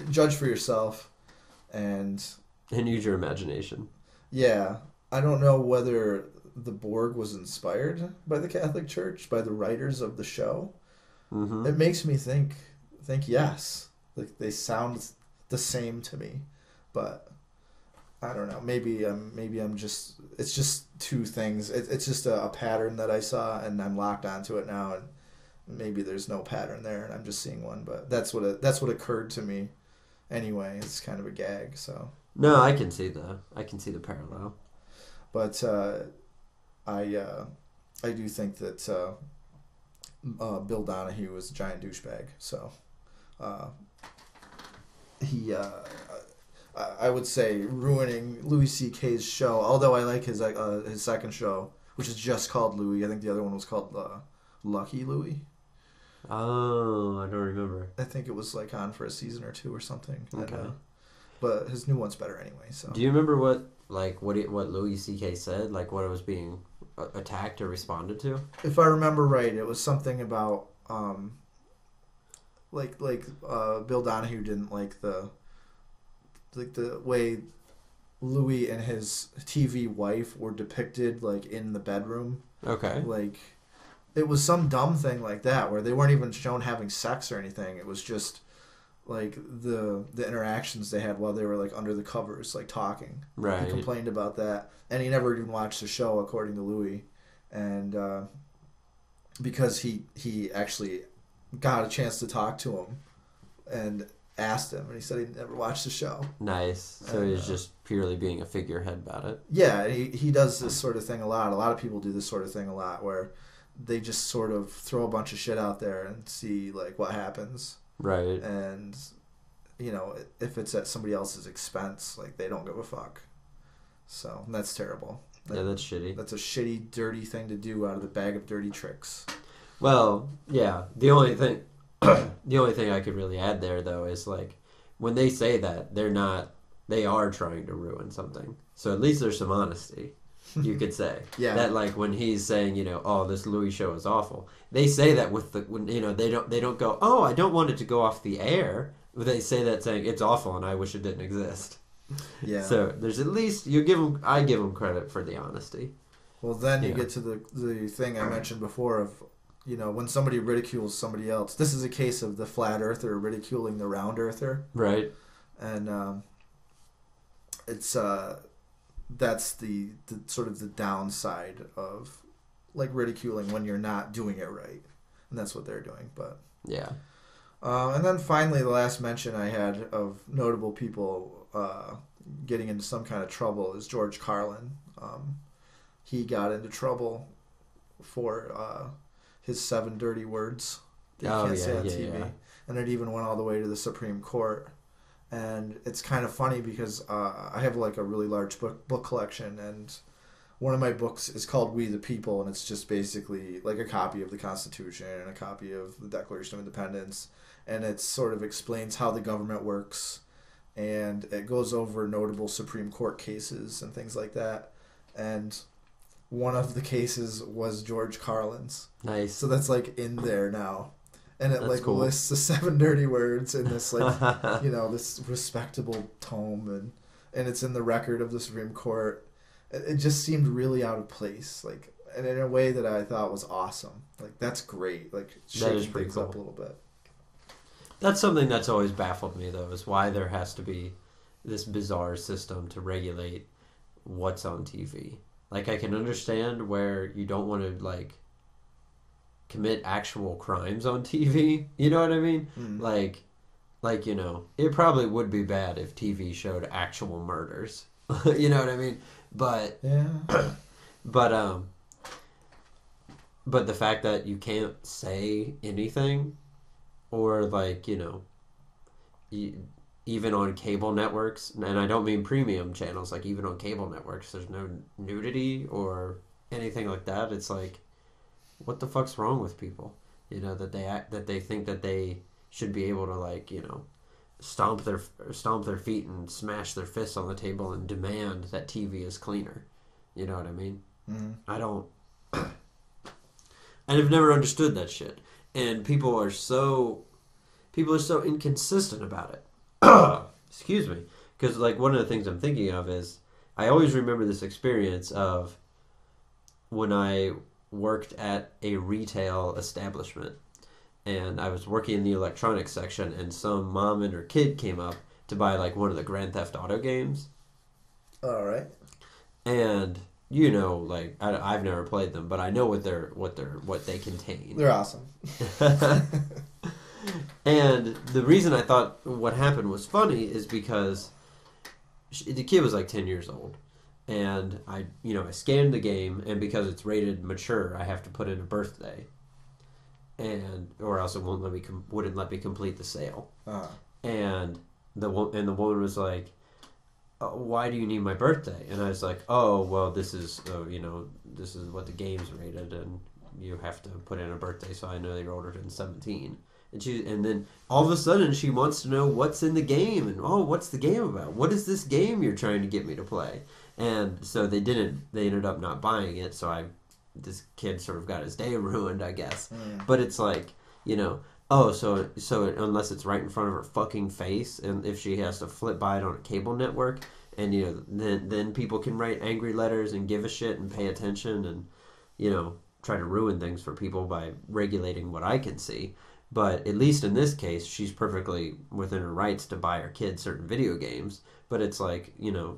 judge for yourself, and use your imagination. Yeah, I don't know whether the Borg was inspired by the Catholic Church, by the writers of the show. Mm-hmm. It makes me think yes, like they sound the same to me, but I don't know. Maybe I'm just, it's just two things. It's just a pattern that I saw, and I'm locked onto it now, and maybe there's no pattern there, and I'm just seeing one. But that's what occurred to me. Anyway, it's kind of a gag. So no, I can see the parallel. But I do think that Bill Donahue was a giant douchebag. So I would say ruining Louis C.K.'s show. Although I like his second show, which is just called Louis. I think the other one was called Lucky Louie. Oh, I don't remember. I think it was like on for a season or two or something. Okay. And, but his new one's better anyway. So. Do you remember what Louis C.K. said? Like what it was being attacked or responded to? If I remember right, it was something about Bill Donahue didn't like the way Louis and his TV wife were depicted like in the bedroom. Okay. Like it was some dumb thing like that where they weren't even shown having sex or anything. It was just like the interactions they had while they were like under the covers, like talking. Right. He complained about that, and he never even watched the show, according to Louis, and because he actually got a chance to talk to him and asked him, and he said he never watched the show. Nice. So he's just purely being a figurehead about it. Yeah, he does this sort of thing a lot. A lot of people do this sort of thing a lot, where they just sort of throw a bunch of shit out there and see like what happens. Right. And if it's at somebody else's expense, like they don't give a fuck. So that's terrible. Yeah, that's shitty. That's a shitty, dirty thing to do out of the bag of dirty tricks. Well, yeah. The only thing I could really add there, though, is like when they say that they are trying to ruin something. So at least there's some honesty, you could say. Yeah. That like when he's saying, oh, this Louis show is awful. They say that they don't go, oh, I don't want it to go off the air. They say that saying it's awful and I wish it didn't exist. Yeah. So there's at least I give them credit for the honesty. Well, then you get to the thing I mentioned before of, when somebody ridicules somebody else. This is a case of the flat earther ridiculing the round earther. Right. And it's that's the sort of the downside of like ridiculing when you're not doing it right. And that's what they're doing. But yeah. And then finally, the last mention I had of notable people getting into some kind of trouble is George Carlin. He got into trouble for his 7 dirty words that you can't say on TV. Yeah. And it even went all the way to the Supreme Court. And it's kind of funny because I have like a really large book collection, and one of my books is called We the People, and it's just basically like a copy of the Constitution and a copy of the Declaration of Independence, and it sort of explains how the government works, and it goes over notable Supreme Court cases and things like that. And one of the cases was George Carlin's. Nice. So that's like in there now. And it That's cool. lists the 7 dirty words in this this respectable tome, and it's in the record of the Supreme Court. It just seemed really out of place, like, and in a way that I thought was awesome. Like, that's great. Like, shaking things up a little bit. That's something that's always baffled me, though, is why there has to be this bizarre system to regulate what's on TV. Like, I can understand where you don't want to like commit actual crimes on TV. You know what I mean? Mm. Like it probably would be bad if TV showed actual murders. You know what I mean? But yeah. but the fact that you can't say anything, or like even on cable networks, and I don't mean premium channels, like even on cable networks, there's no nudity or anything like that. It's like, what the fuck's wrong with people? That they think that they should be able to like stomp their feet and smash their fists on the table and demand that TV is cleaner. You know what I mean? Mm. I don't. And I've never understood that shit. And people are so inconsistent about it. Excuse me. Because, like, one of the things I'm thinking of is I always remember this experience of when I worked at a retail establishment and I was working in the electronics section and some mom and her kid came up to buy, like, one of the Grand Theft Auto games. All right. And, you know, like, I've never played them, but I know what they contain. They're awesome. And the reason I thought what happened was funny is because the kid was like 10 years old, and I scanned the game, and because it's rated mature, I have to put in a birthday, and or else it wouldn't let me complete the sale. Uh-huh. And the woman was like, "Why do you need my birthday?" And I was like, "Oh, well, this is this is what the game's rated, and you have to put in a birthday, so I know that you're older than 17." And then all of a sudden she wants to know what's in the game, and what's the game about? What is this game you're trying to get me to play? And so they ended up not buying it. So this kid sort of got his day ruined, I guess. But it's like, so unless it's right in front of her fucking face, and if she has to flip by it on a cable network, and then people can write angry letters and give a shit and pay attention and try to ruin things for people by regulating what I can see. But at least in this case, she's perfectly within her rights to buy her kids certain video games. But it's like,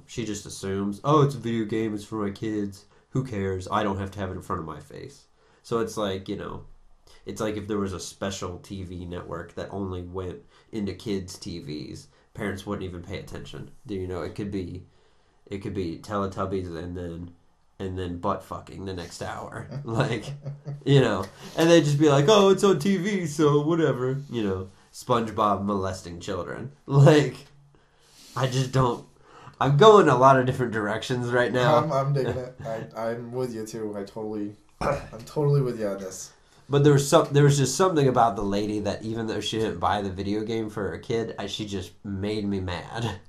she just assumes, it's a video game, it's for my kids. Who cares? I don't have to have it in front of my face. So it's like, it's like if there was a special TV network that only went into kids' TVs, parents wouldn't even pay attention. It could be Teletubbies and then butt fucking the next hour. Like, and they'd just be like, it's on TV, so whatever. SpongeBob molesting children. Like, I just don't. I'm going a lot of different directions right now. I'm digging it. I'm with you too. I'm totally with you on this. But there was just something about the lady that even though she didn't buy the video game for her kid, she just made me mad.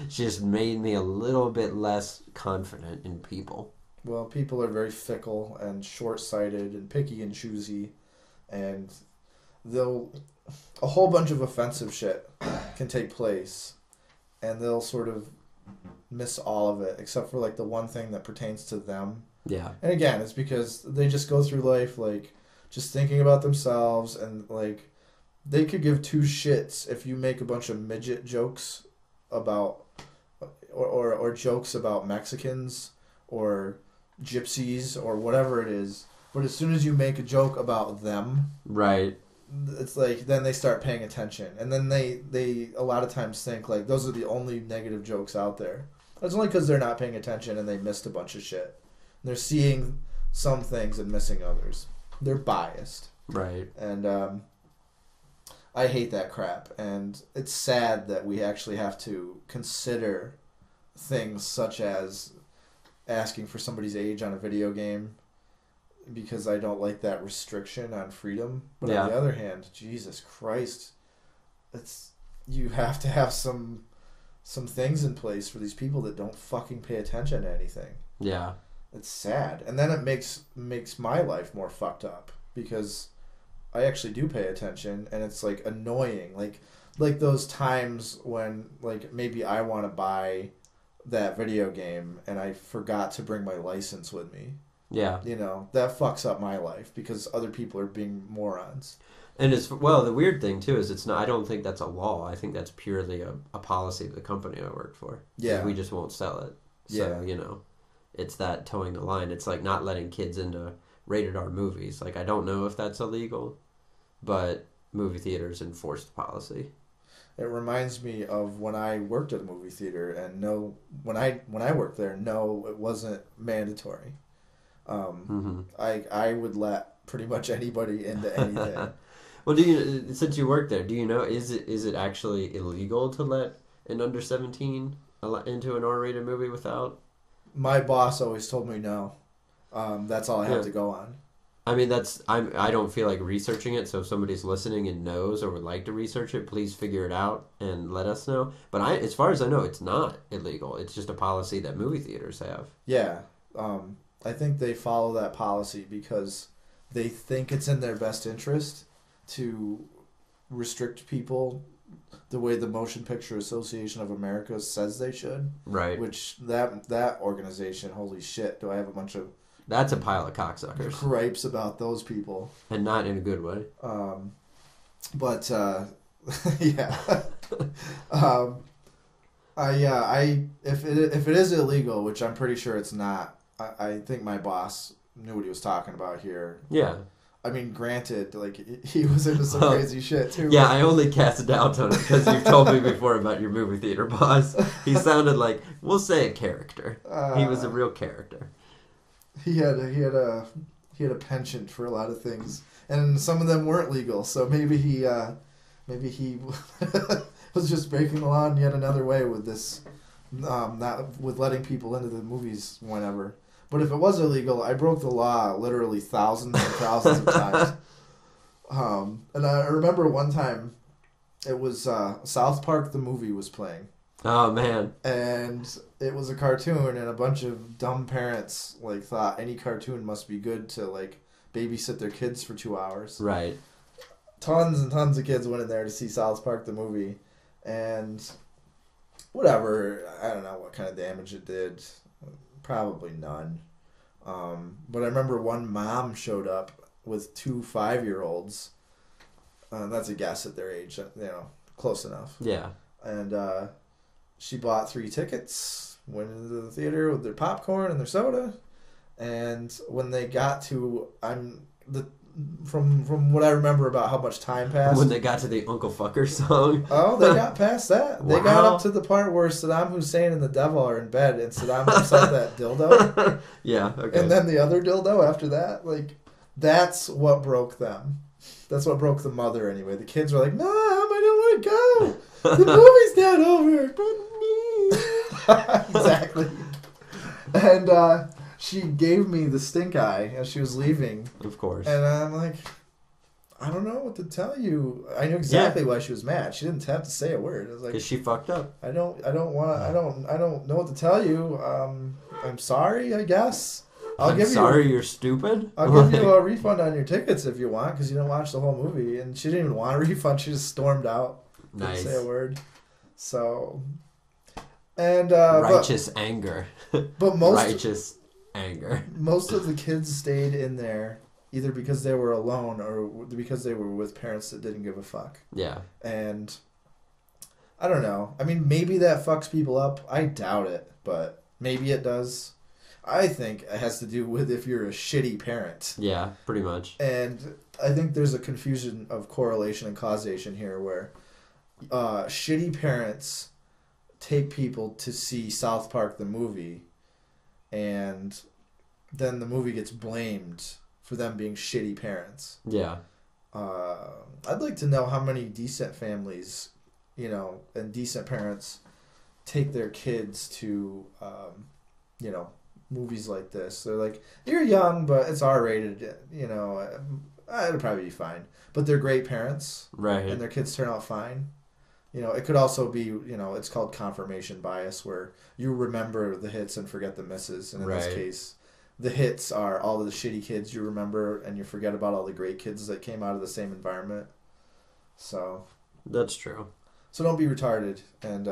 She just made me a little bit less confident in people. Well, people are very fickle and short-sighted and picky and choosy, and a whole bunch of offensive shit can take place, and they'll sort of miss all of it, except for like the one thing that pertains to them. Yeah. And again, it's because they just go through life like just thinking about themselves, and like they could give two shits if you make a bunch of midget jokes about or jokes about Mexicans or gypsies or whatever it is, but as soon as you make a joke about them, right, it's like then they start paying attention, and then they a lot of times think like those are the only negative jokes out there. It's only because they're not paying attention and they missed a bunch of shit. They're seeing some things and missing others. They're biased, right? And I hate that crap, and it's sad that we actually have to consider things such as asking for somebody's age on a video game, because I don't like that restriction on freedom. But on the other hand, Jesus Christ, you have to have some things in place for these people that don't fucking pay attention to anything. Yeah. It's sad. And then it makes my life more fucked up, because I actually do pay attention, and it's like annoying. Like those times when like maybe I want to buy that video game and I forgot to bring my license with me. Yeah. That fucks up my life because other people are being morons. And the weird thing too is it's not, I don't think that's a law. I think that's purely a policy of the company I worked for. Yeah. We just won't sell it. So, it's that towing the line. It's like not letting kids into rated R movies. Like, I don't know if that's illegal, but movie theaters enforce the policy. It reminds me of when I worked at a movie theater, and when I worked there, no, it wasn't mandatory. I would let pretty much anybody into anything. Well, since you work there, do you know, is it actually illegal to let an under 17 into an R-rated movie without? My boss always told me no. That's all I have to go on. I mean, I don't feel like researching it, so if somebody's listening and knows or would like to research it, please figure it out and let us know. But as far as I know, it's not illegal. It's just a policy that movie theaters have. Yeah. I think they follow that policy because they think it's in their best interest to restrict people the way the Motion Picture Association of America says they should. Right. Which that organization, holy shit, do I have a bunch of That's a pile of cocksuckers. gripes about those people. And not in a good way. But yeah. If it is illegal, which I'm pretty sure it's not, I think my boss knew what he was talking about here. Yeah. I mean, granted, like, he was into some crazy shit, too. Yeah, I only cast doubt on it because you've told me before about your movie theater boss. He sounded like, we'll say a character. He was a real character. He had a penchant for a lot of things, and some of them weren't legal, so maybe he was just breaking the law in yet another way with this, not with letting people into the movies whenever. But if it was illegal, I broke the law literally thousands and thousands of times. And I remember one time, it was South Park the movie was playing. Oh, man. And it was a cartoon, and a bunch of dumb parents like thought any cartoon must be good to like babysit their kids for 2 hours. Right. Tons and tons of kids went in there to see South Park the movie, and whatever, I don't know what kind of damage it did. Probably none. But I remember one mom showed up with 2 5-year-olds. That's a guess at their age, close enough. Yeah. And she bought 3 tickets, went into the theater with their popcorn and their soda, and when they got to, from what I remember about how much time passed. When they got to the Uncle Fucker song. Oh, they got past that. They got up to the part where Saddam Hussein and the devil are in bed, and Saddam whips out that dildo. Yeah, okay. And then the other dildo after that. Like, that's what broke them. That's what broke the mother anyway. The kids were like, Mom, I don't want to go. The movie's not over. Exactly. And she gave me the stink eye as she was leaving. Of course. And I'm like, I don't know what to tell you. I knew exactly why she was mad. She didn't have to say a word. I was like, 'cause she fucked up. I don't know what to tell you. I'm sorry, I guess. You're stupid. I'll give you a refund on your tickets if you want, because you didn't watch the whole movie. And she didn't even want a refund. She just stormed out. Nice. Didn't say a word. So, and righteous anger. But righteous anger. Most of the kids stayed in there either because they were alone or because they were with parents that didn't give a fuck. Yeah. And I don't know. I mean, maybe that fucks people up. I doubt it, but maybe it does. I think it has to do with if you're a shitty parent. Yeah, pretty much. And I think there's a confusion of correlation and causation here where shitty parents take people to see South Park the movie, and then the movie gets blamed for them being shitty parents. Yeah. I'd like to know how many decent families, and decent parents take their kids to, movies like this. They're like, you're young, but it's R-rated, it'll probably be fine. But they're great parents. Right. And their kids turn out fine. It could also be, it's called confirmation bias, where you remember the hits and forget the misses. And in this case, the hits are all of the shitty kids you remember, and you forget about all the great kids that came out of the same environment. So. That's true. So don't be retarded, and,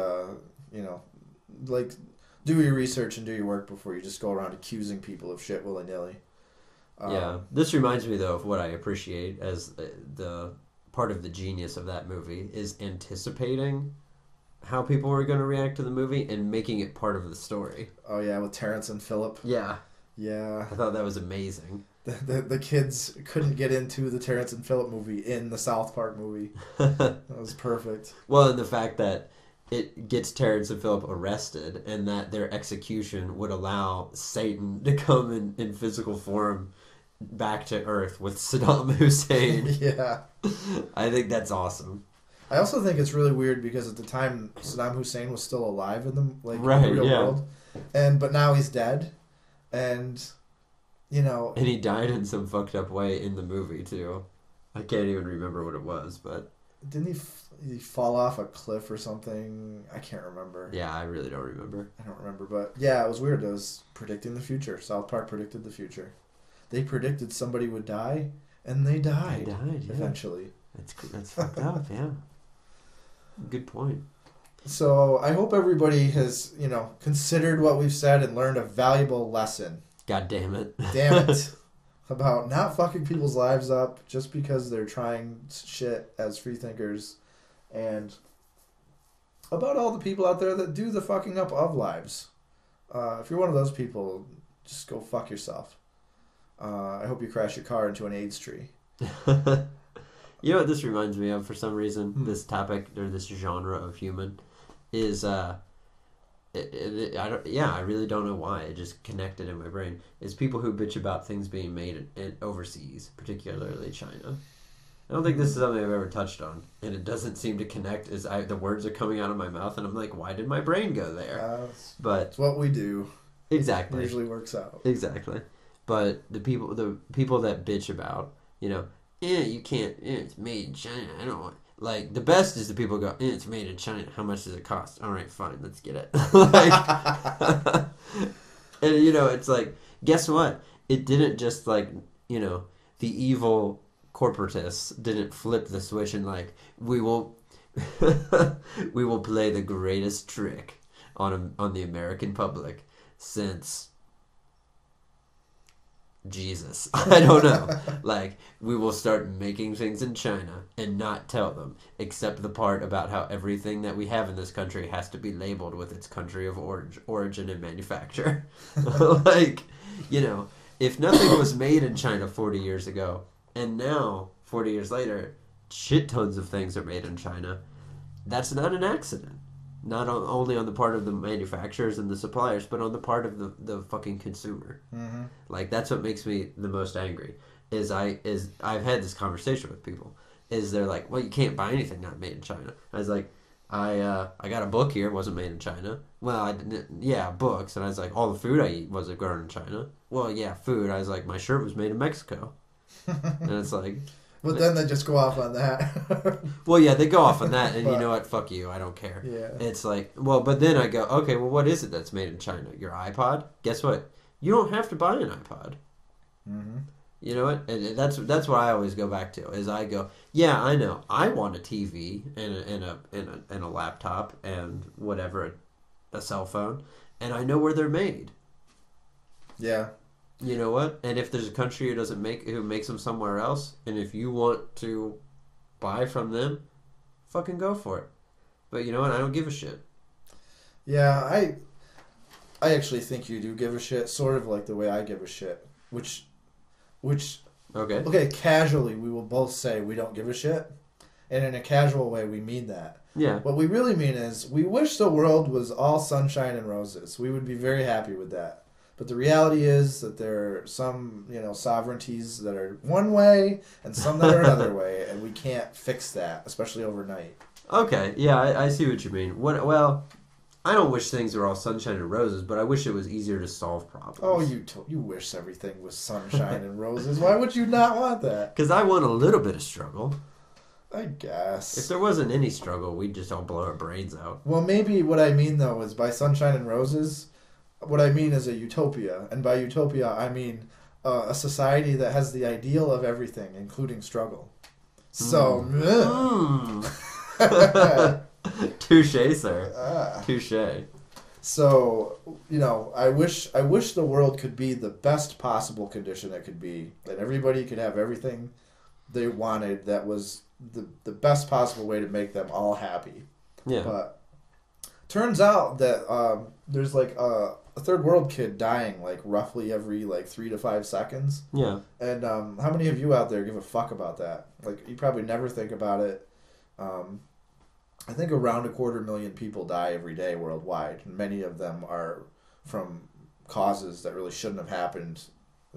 do your research and do your work before you just go around accusing people of shit willy-nilly. Yeah. This reminds me, though, of what I appreciate as the part of the genius of that movie is anticipating how people are going to react to the movie and making it part of the story. Oh, yeah, with Terrence and Phillip. Yeah. Yeah. I thought that was amazing. The kids couldn't get into the Terrence and Phillip movie in the South Park movie. That was perfect. Well, and the fact that it gets Terrence and Phillip arrested, and that their execution would allow Satan to come in physical form back to Earth with Saddam Hussein. Yeah. I think that's awesome. I also think it's really weird because at the time Saddam Hussein was still alive in the real world, but now he's dead, and and he died in some fucked up way in the movie too. I can't even remember what it was, but didn't he fall off a cliff or something? I can't remember. Yeah, I really don't remember. I don't remember, but yeah, it was weird. It was predicting the future. South Park predicted the future. They predicted somebody would die, and they died. They died, yeah. Eventually. That's fucked up, yeah. Good point. So I hope everybody has, considered what we've said and learned a valuable lesson. God damn it. Damn it. About not fucking people's lives up just because they're trying shit as free thinkers. And about all the people out there that do the fucking up of lives. If you're one of those people, just go fuck yourself. I hope you crash your car into an AIDS tree. You know what this reminds me of for some reason? This topic, or this genre of human, is I really don't know why. It just connected in my brain. Is people who bitch about things being made in overseas, particularly China. I don't think this is something I've ever touched on, and it doesn't seem to connect. The words are coming out of my mouth, and I'm like, why did my brain go there? But it's what we do. Exactly. It usually works out. Exactly. But the people that bitch about, you can't. It's made in China. I don't want. Like, the best is the people who go, it's made in China. How much does it cost? All right, fine, let's get it. And, it's like, guess what? It didn't just, the evil corporatists didn't flip the switch and, we will we will play the greatest trick on the American public since Jesus. I don't know. We will start making things in China and not tell them, except the part about how everything that we have in this country has to be labeled with its country of origin and manufacture. If nothing was made in China 40 years ago, and now, 40 years later, shit tons of things are made in China, that's not an accident. Not only on the part of the manufacturers and the suppliers, but on the part of the fucking consumer. Mm-hmm. That's what makes me the most angry. I've had this conversation with people. They're like, well, you can't buy anything not made in China. I was like, I got a book here, it wasn't made in China. Well, I didn't. Yeah, books. And I was like, all the food I eat wasn't grown in China. Well, yeah, food. I was like, my shirt was made in Mexico. And it's like. But then they just go off on that. Well, yeah, they go off on that, and you know what? Fuck you. I don't care. Yeah. It's like, well, but then I go, okay, well, what is it that's made in China? Your iPod? Guess what? You don't have to buy an iPod. Mm-hmm. You know what? And that's what I always go back to. Is I go, yeah, I know. I want a TV and a laptop and whatever, a cell phone, and I know where they're made. Yeah. You know what? And if there's a country who makes them somewhere else, and if you want to buy from them, fucking go for it. But you know what? I don't give a shit. Yeah, I actually think you do give a shit, sort of like the way I give a shit. Which okay, casually we will both say we don't give a shit, and in a casual way we mean that. Yeah. What we really mean is we wish the world was all sunshine and roses. We would be very happy with that. But the reality is that there are some, sovereignties that are one way and some that are another way, and we can't fix that, especially overnight. Okay, yeah, I see what you mean. Well, I don't wish things were all sunshine and roses, but I wish it was easier to solve problems. Oh, you wish everything was sunshine and roses. Why would you not want that? Because I want a little bit of struggle. I guess. If there wasn't any struggle, we'd just all blow our brains out. Well, maybe what I mean, though, is by sunshine and roses... What I mean is a utopia, and by utopia I mean a society that has the ideal of everything, including struggle. So, touche, sir. Touche. So, I wish the world could be the best possible condition it could be, that everybody could have everything they wanted. That was the best possible way to make them all happy. Yeah. But turns out that there's a third world kid dying roughly every 3 to 5 seconds. Yeah. And how many of you out there give a fuck about that? You probably never think about it. I think around 250,000 people die every day worldwide, and many of them are from causes that really shouldn't have happened.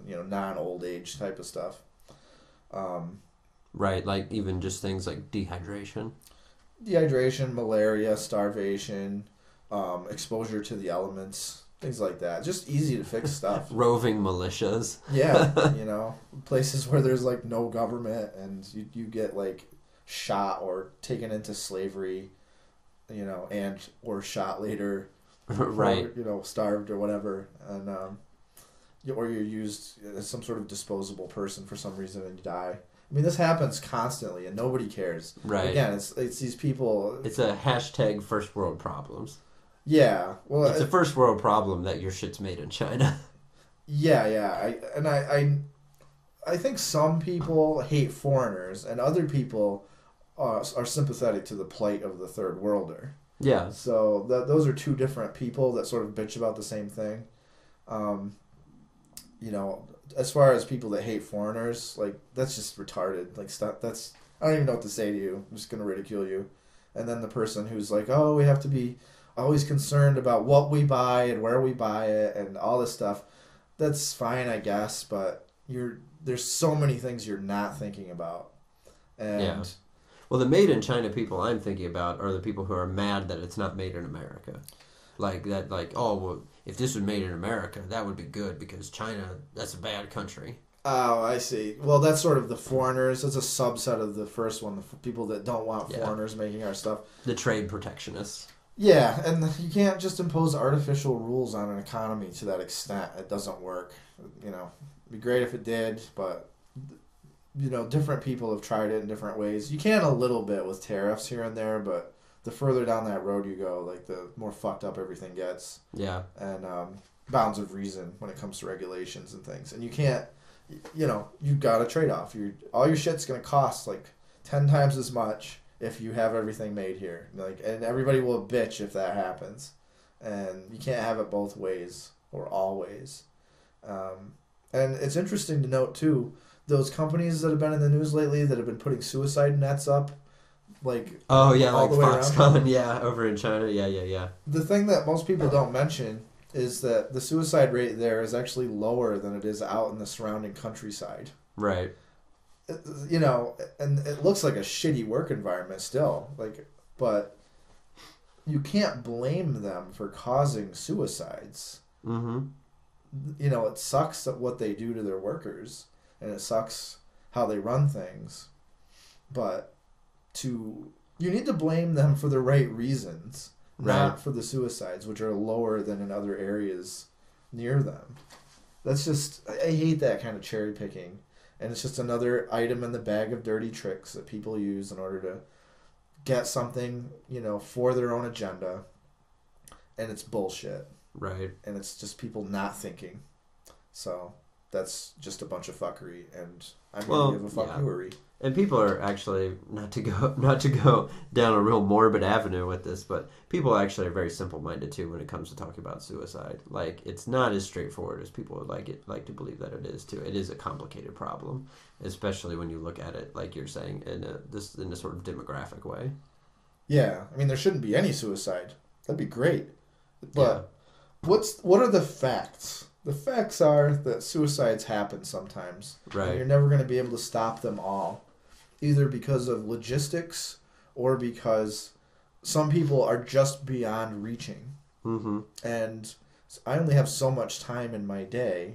Non-old age type of stuff. Right, even just things like dehydration, malaria, starvation, exposure to the elements. Things like that. Just easy to fix stuff. Roving militias. Yeah, places where there's no government, and you get shot or taken into slavery, and or shot later, right? Or, starved or whatever, and or you're used as some sort of disposable person for some reason and you die. I mean, this happens constantly, and nobody cares. Right. Again, it's these people. It's a hashtag first world problems. Yeah. Well, it's a first world problem that your shit's made in China. Yeah. I think some people hate foreigners, and other people are sympathetic to the plight of the third worlder. Yeah. So those are two different people that sort of bitch about the same thing. As far as people that hate foreigners, like, that's just retarded. Like, stop. I don't even know what to say to you. I'm just gonna ridicule you. And then the person who's like, oh, we have to be always concerned about what we buy and where we buy it and all this stuff. That's fine, I guess, but there's so many things you're not thinking about. And yeah. Well, the made in China people I'm thinking about are the people who are mad that it's not made in America. Oh, well, if this was made in America, that would be good because China, that's a bad country. Oh, I see. Well, that's sort of the foreigners. That's a subset of the first one, the people that don't want foreigners making our stuff. The trade protectionists. Yeah, and you can't just impose artificial rules on an economy to that extent. It doesn't work. It'd be great if it did, but different people have tried it in different ways. You can a little bit with tariffs here and there, but the further down that road you go, like, the more fucked up everything gets. Yeah. And bounds of reason when it comes to regulations and things. And you can't, you've got a trade-off. All your shit's going to cost, like, 10 times as much if you have everything made here. And everybody will bitch if that happens. And you can't have it both ways or always. And it's interesting to note, too, those companies that have been in the news lately that have been putting suicide nets up, like, all the way Foxconn, around. Over in China, yeah. The thing that most people don't mention is that the suicide rate there is actually lower than it is out in the surrounding countryside. Right. And it looks like a shitty work environment still, but you can't blame them for causing suicides. Mm-hmm. It sucks that what they do to their workers, and it sucks how they run things, but you need to blame them for the right reasons, not for the suicides, which are lower than in other areas near them. That's just, I hate that kind of cherry picking, and it's just another item in the bag of dirty tricks that people use in order to get something, for their own agenda, and it's bullshit. Right. And it's just people not thinking. So that's just a bunch of fuckery, and I'm going to give a fuckery. And people are actually, not to go down a real morbid avenue with this, but people actually are very simple-minded too when it comes to talking about suicide. Like, it's not as straightforward as people would like to believe that it is too. It is a complicated problem, especially when you look at it, like you're saying, in a sort of demographic way. Yeah, I mean, there shouldn't be any suicide. That'd be great. But what are the facts? The facts are that suicides happen sometimes. Right. And you're never going to be able to stop them all, either because of logistics or because some people are just beyond reaching. Mm-hmm. And I only have so much time in my day.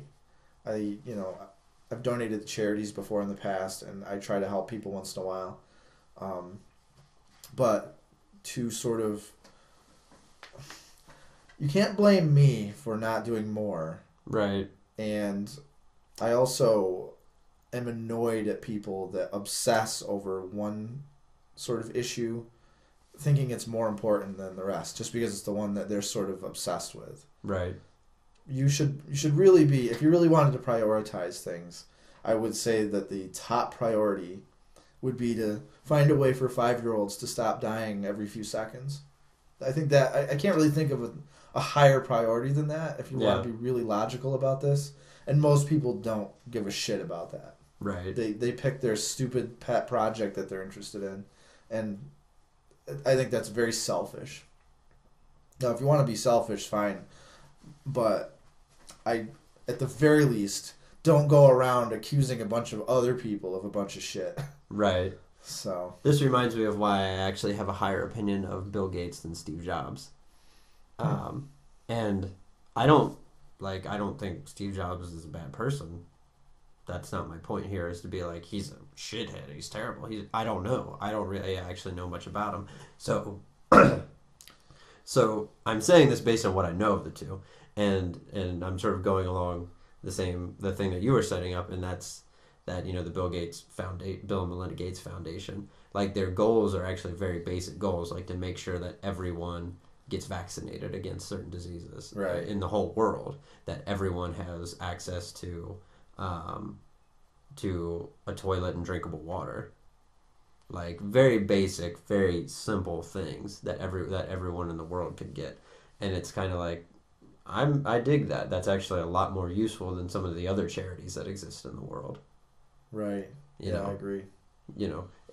I've donated to charities before in the past, and I try to help people once in a while. But to sort of... You can't blame me for not doing more. Right. And I also am annoyed at people that obsess over one sort of issue, thinking it's more important than the rest, just because it's the one that they're sort of obsessed with. Right. You should really be, if you really wanted to prioritize things, I would say that the top priority would be to find a way for 5-year-olds to stop dying every few seconds. I think that I can't really think of a higher priority than that if you want to be really logical about this. And most people don't give a shit about that. Right. They pick their stupid pet project that they're interested in. And I think that's very selfish. Now, if you want to be selfish, fine. But at the very least, don't go around accusing a bunch of other people of a bunch of shit. Right. So this reminds me of why I actually have a higher opinion of Bill Gates than Steve Jobs. And I don't think Steve Jobs is a bad person. That's not my point here, is to be like, he's a shithead, he's terrible. I don't know. I don't really actually know much about him. So so I'm saying this based on what I know of the two. And I'm sort of going along the thing that you were setting up, and that's that, the Bill and Melinda Gates Foundation, like their goals are actually very basic goals, like to make sure that everyone gets vaccinated against certain diseases in the whole world, that everyone has access to a toilet and drinkable water. Like very basic, very simple things that everyone in the world could get. And it's kind of like, I dig that. That's actually a lot more useful than some of the other charities that exist in the world. Right. I agree.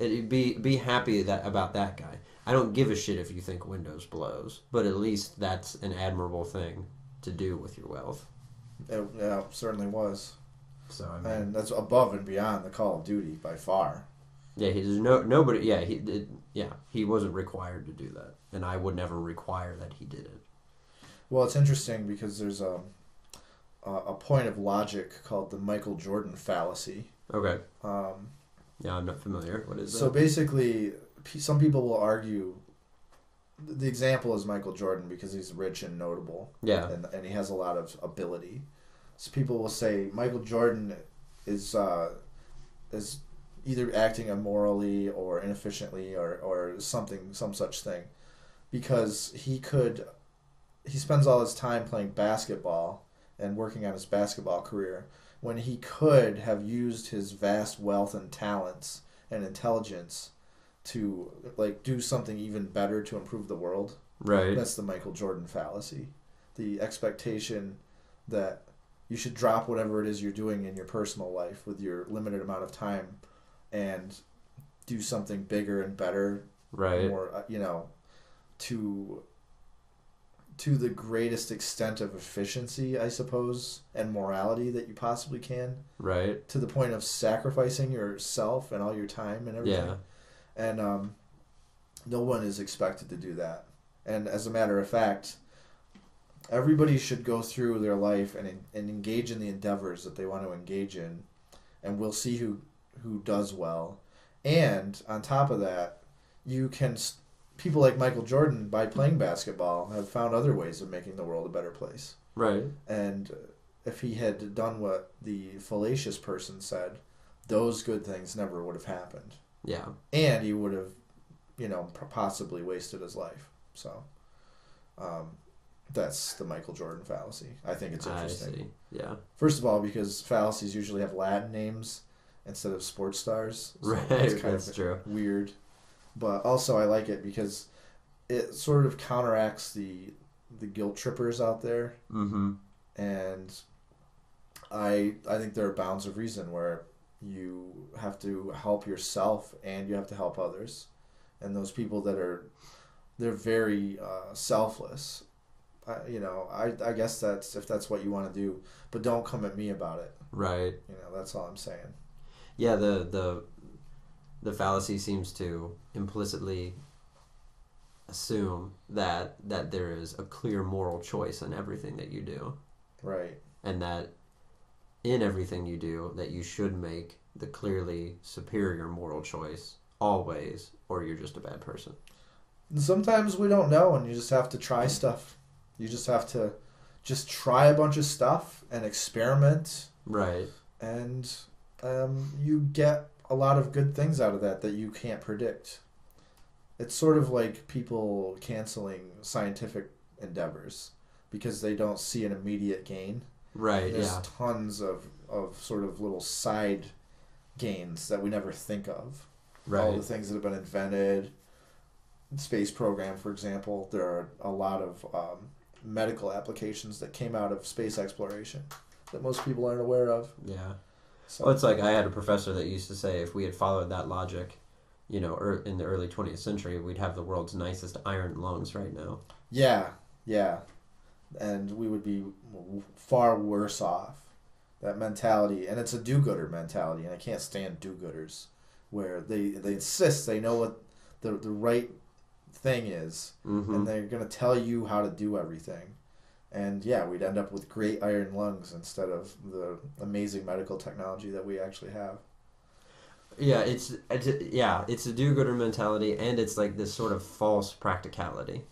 It'd be happy about that guy. I don't give a shit if you think Windows blows, but at least that's an admirable thing to do with your wealth. It certainly was. So and that's above and beyond the Call of Duty by far. Yeah, nobody. Yeah, he wasn't required to do that, and I would never require that he did it. Well, it's interesting because there's a point of logic called the Michael Jordan fallacy. Okay. Yeah, I'm not familiar. What is that? So basically, some people will argue. The example is Michael Jordan because he's rich and notable. Yeah. And he has a lot of ability. So people will say Michael Jordan is either acting immorally or inefficiently or some such thing, because he spends all his time playing basketball and working on his basketball career when he could have used his vast wealth and talents and intelligence to do something even better to improve the world. Right. That's the Michael Jordan fallacy. The expectation that you should drop whatever it is you're doing in your personal life with your limited amount of time and do something bigger and better. Right. More, to the greatest extent of efficiency, I suppose, and morality that you possibly can. Right. To the point of sacrificing yourself and all your time and everything. Yeah. And no one is expected to do that. And as a matter of fact, everybody should go through their life and engage in the endeavors that they want to engage in, and we'll see who does well. And on top of that, people like Michael Jordan, by playing basketball, have found other ways of making the world a better place. Right. And if he had done what the fallacious person said, those good things never would have happened. Yeah. And he would have, possibly wasted his life. So, that's the Michael Jordan fallacy. I think it's interesting. I see. Yeah. First of all, because fallacies usually have Latin names instead of sports stars. So right. That's true. Weird. But also I like it because it sort of counteracts the guilt trippers out there. Mm-hmm. And I think there are bounds of reason where you have to help yourself and you have to help others. And those people they're very selfless. I guess that's if that's what you want to do, but don't come at me about it. Right. That's all I'm saying. Yeah, the fallacy seems to implicitly assume that there is a clear moral choice in everything that you do. Right. And that in everything you do, that you should make the clearly superior moral choice always, or you're just a bad person. And sometimes we don't know, and you just have to try stuff. You just have to try a bunch of stuff and experiment. Right. And you get a lot of good things out of that you can't predict. It's sort of like people canceling scientific endeavors because they don't see an immediate gain. Right, There's tons of sort of little side gains that we never think of. Right. All the things that have been invented. Space program, for example, there are a lot of medical applications that came out of space exploration that most people aren't aware of. Yeah. So, well, it's like I had a professor that used to say if we had followed that logic, in the early 20th century, we'd have the world's nicest iron lungs right now. Yeah. And we would be far worse off. That mentality, and it's a do-gooder mentality, and I can't stand do-gooders, where they insist they know what the right thing is, mm-hmm. and they're going to tell you how to do everything. And yeah, we'd end up with great iron lungs instead of the amazing medical technology that we actually have. Yeah, it's a do-gooder mentality, and it's like this sort of false practicality.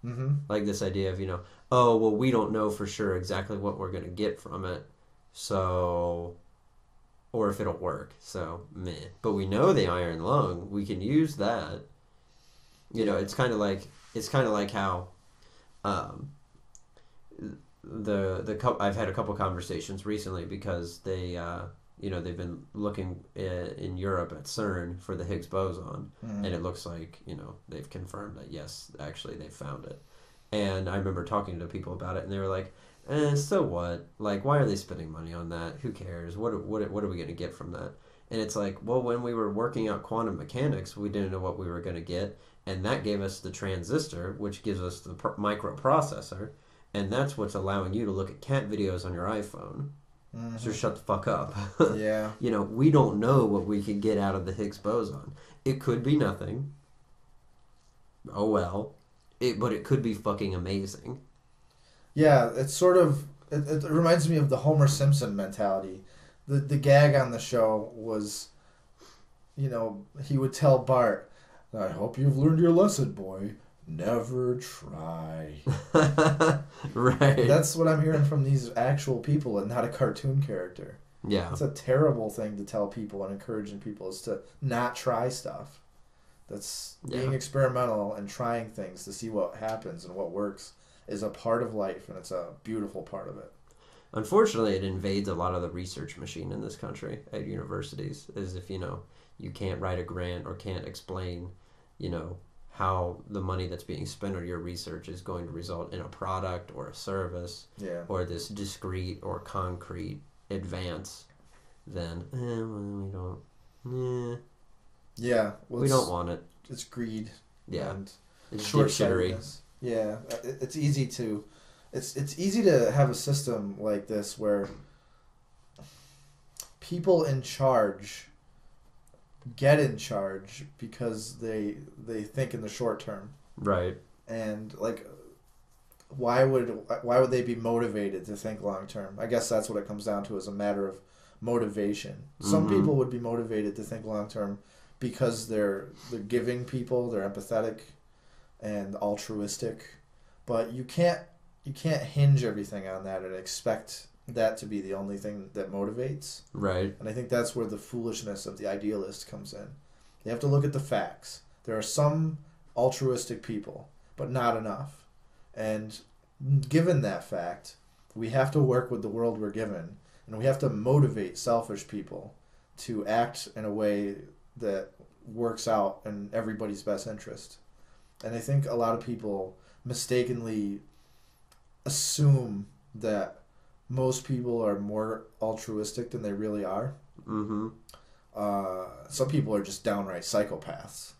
Mm-hmm. Like this idea of, oh, well, we don't know for sure exactly what we're going to get from it, so or if it'll work. So, meh. But we know the iron lung. We can use that. You know, it's kind of like how um, I've had a couple conversations recently because they they've been looking in Europe at CERN for the Higgs boson, and it looks like they've confirmed that yes, actually they found it. And I remember talking to people about it, and they were like, so what? Like, why are they spending money on that? Who cares? What are we going to get from that? And it's like, well, when we were working out quantum mechanics, we didn't know what we were going to get, and that gave us the transistor, which gives us the microprocessor, and that's what's allowing you to look at cat videos on your iPhone. So shut the fuck up. Yeah. We don't know what we could get out of the Higgs boson. It could be nothing. Oh well. But it could be fucking amazing. Yeah, it's sort of... It reminds me of the Homer Simpson mentality. The gag on the show was, he would tell Bart, I hope you've learned your lesson, boy. Never try. Right. That's what I'm hearing from these actual people and not a cartoon character. Yeah. It's a terrible thing to tell people and encouraging people is to not try stuff. That's being experimental and trying things to see what happens and what works is a part of life, and it's a beautiful part of it. Unfortunately, it invades a lot of the research machine in this country at universities, as if, you can't write a grant or can't explain, how the money that's being spent on your research is going to result in a product or a service or this discrete or concrete advance, then we don't. Yeah. Well, we don't want it. It's greed. Yeah. And it's short-sightedness. Yeah. It's easy to have a system like this where people in charge get in charge because they think in the short term. Right. And why would they be motivated to think long term? I guess that's what it comes down to, is a matter of motivation. Some people would be motivated to think long term because they're giving people, they're empathetic and altruistic, but you can't hinge everything on that and expect that to be the only thing that motivates. Right. And I think that's where the foolishness of the idealist comes in. You have to look at the facts. There are some altruistic people, but not enough. And given that fact, we have to work with the world we're given, and we have to motivate selfish people to act in a way that works out in everybody's best interest. And I think a lot of people mistakenly assume that most people are more altruistic than they really are. Some people are just downright psychopaths.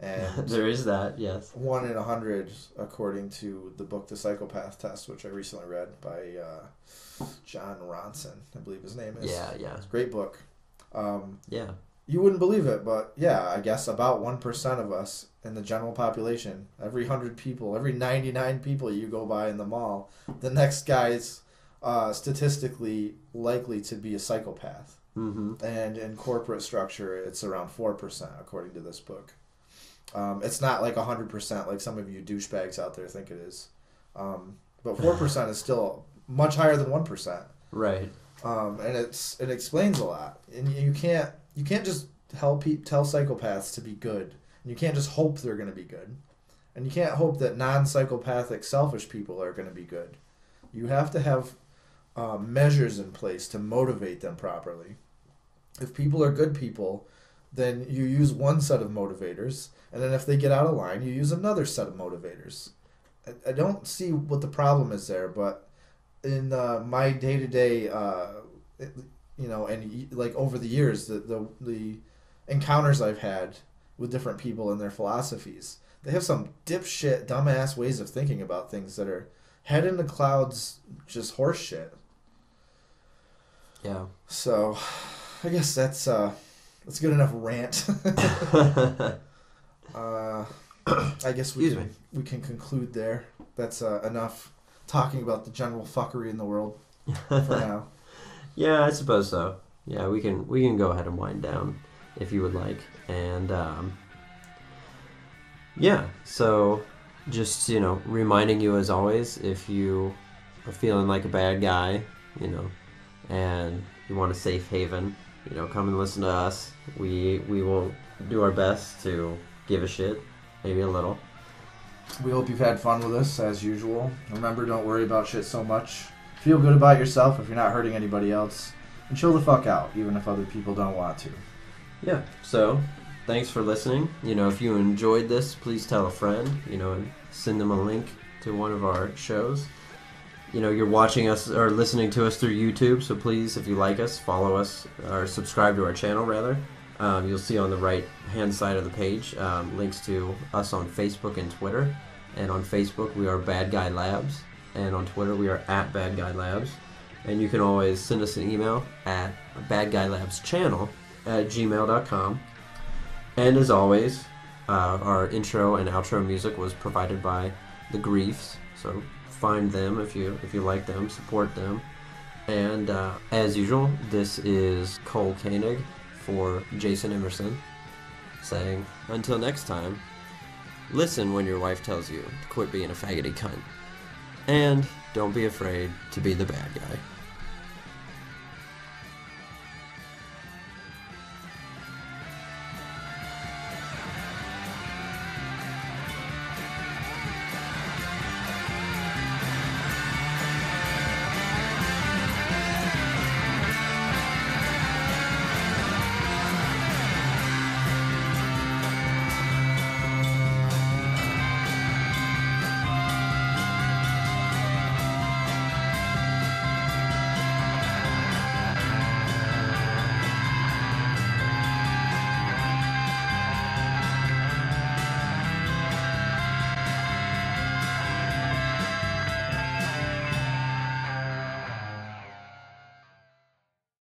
And there is that, yes. 1 in 100, according to the book The Psychopath Test, which I recently read by John Ronson, I believe his name is. Yeah. It's a great book. Yeah. You wouldn't believe it, but yeah, I guess about 1% of us in the general population, every 100 people, every 99 people you go by in the mall, the next guy's statistically likely to be a psychopath. And in corporate structure, it's around 4%, according to this book. It's not like 100% like some of you douchebags out there think it is. But 4% is still much higher than 1%. Right. And it explains a lot. And you can't just tell psychopaths to be good. And you can't just hope they're going to be good. And you can't hope that non-psychopathic, selfish people are going to be good. You have to have measures in place to motivate them properly. If people are good people, then you use one set of motivators, and then if they get out of line, you use another set of motivators. I don't see what the problem is there, but in my day-to-day, and like over the years, the encounters I've had with different people and their philosophies, they have some dipshit, dumbass ways of thinking about things that are head in the clouds, just horse shit. Yeah. So, I guess that's a good enough rant. I guess we can conclude there. That's enough talking about the general fuckery in the world for now. Yeah, I suppose so. Yeah, we can go ahead and wind down if you would like. And yeah, so just, reminding you as always, if you are feeling like a bad guy, and you want a safe haven, come and listen to us. We will do our best to give a shit, maybe a little. We hope you've had fun with us, as usual. Remember, don't worry about shit so much. Feel good about yourself if you're not hurting anybody else. And chill the fuck out, even if other people don't want to. Yeah, so thanks for listening. If you enjoyed this, please tell a friend, and send them a link to one of our shows. You're watching us or listening to us through YouTube, so please, if you like us, follow us or subscribe to our channel, rather. You'll see on the right-hand side of the page links to us on Facebook and Twitter. And on Facebook, we are Bad Guy Labs. And on Twitter, we are at Bad Guy Labs. And you can always send us an email at BadGuyLabsChannel@gmail.com. And as always, our intro and outro music was provided by The Griefs. So find them if you like them, support them. And as usual, this is Cole Koenig for Jason Emerson saying, until next time, listen when your wife tells you to quit being a faggoty cunt. And don't be afraid to be the bad guy.